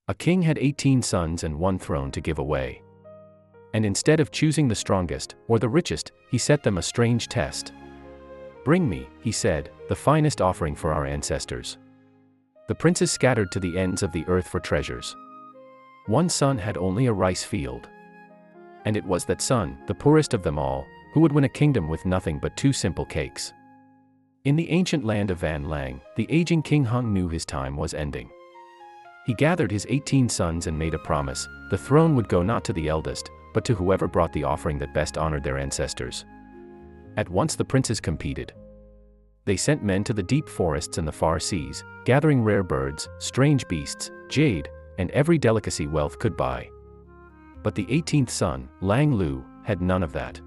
A king had 18 sons and one throne to give away. And instead of choosing the strongest, or the richest, he set them a strange test. "Bring me," he said, "the finest offering for our ancestors." The princes scattered to the ends of the earth for treasures. One son had only a rice field. And it was that son, the poorest of them all, who would win a kingdom with nothing but 2 simple cakes. In the ancient land of Van Lang, the aging King Hung knew his time was ending. He gathered his 18 sons and made a promise: the throne would go not to the eldest, but to whoever brought the offering that best honored their ancestors. At once the princes competed. They sent men to the deep forests and the far seas, gathering rare birds, strange beasts, jade, and every delicacy wealth could buy. But the 18th son, Lang Liêu, had none of that.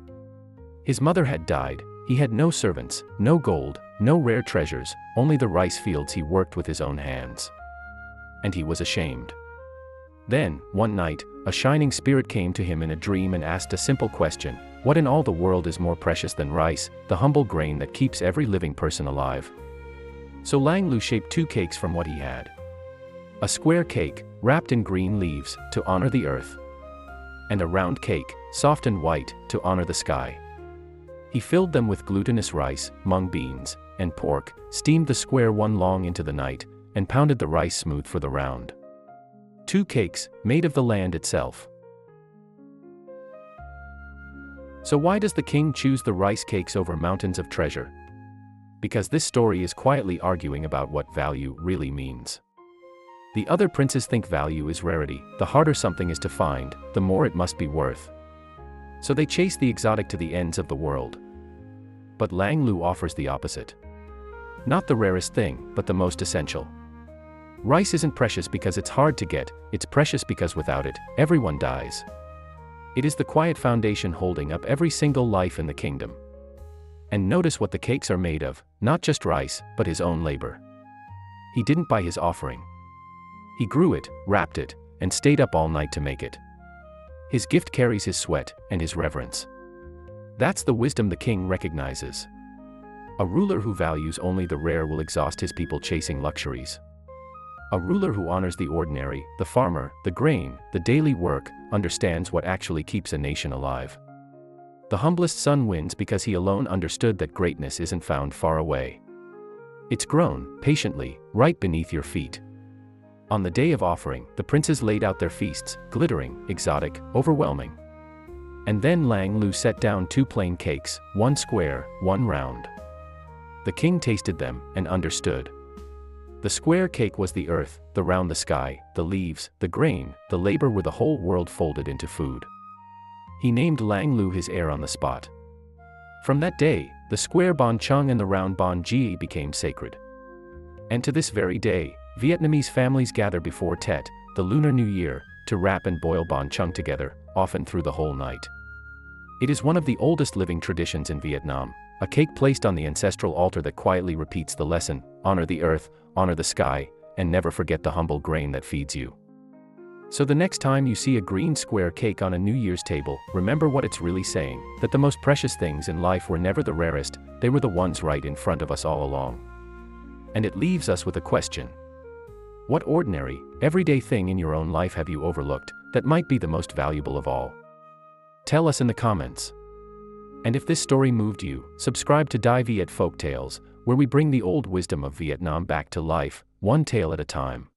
His mother had died, he had no servants, no gold, no rare treasures, only the rice fields he worked with his own hands. And he was ashamed. Then, one night, a shining spirit came to him in a dream and asked a simple question: what in all the world is more precious than rice, the humble grain that keeps every living person alive? So Lang Liêu shaped 2 cakes from what he had. A square cake, wrapped in green leaves, to honor the earth. And a round cake, soft and white, to honor the sky. He filled them with glutinous rice, mung beans, and pork, steamed the square one long into the night, and pounded the rice smooth for the round. 2 cakes, made of the land itself. So why does the king choose the rice cakes over mountains of treasure? Because this story is quietly arguing about what value really means. The other princes think value is rarity: the harder something is to find, the more it must be worth. So they chase the exotic to the ends of the world. But Lang Liêu offers the opposite. Not the rarest thing, but the most essential. Rice isn't precious because it's hard to get, it's precious because without it, everyone dies. It is the quiet foundation holding up every single life in the kingdom. And notice what the cakes are made of: not just rice, but his own labor. He didn't buy his offering. He grew it, wrapped it, and stayed up all night to make it. His gift carries his sweat and his reverence. That's the wisdom the king recognizes. A ruler who values only the rare will exhaust his people chasing luxuries. A ruler who honors the ordinary, the farmer, the grain, the daily work, understands what actually keeps a nation alive. The humblest son wins because he alone understood that greatness isn't found far away. It's grown, patiently, right beneath your feet. On the day of offering, the princes laid out their feasts, glittering, exotic, overwhelming. And then Lang Liêu set down 2 plain cakes, one square, one round. The king tasted them, and understood. The square cake was the earth, the round the sky, the leaves, the grain, the labor were the whole world folded into food. He named Lang Liêu his heir on the spot. From that day, the square bánh chưng and the round bánh jade became sacred. And to this very day, Vietnamese families gather before Tet, the Lunar New Year, to wrap and boil bánh chưng together, often through the whole night. It is one of the oldest living traditions in Vietnam, a cake placed on the ancestral altar that quietly repeats the lesson: honor the earth, honor the sky, and never forget the humble grain that feeds you. So the next time you see a green square cake on a New Year's table, remember what it's really saying: that the most precious things in life were never the rarest, they were the ones right in front of us all along. And it leaves us with a question. What ordinary, everyday thing in your own life have you overlooked, that might be the most valuable of all? Tell us in the comments. And if this story moved you, subscribe to FokeTales, where we bring the old wisdom of Vietnam back to life, one tale at a time.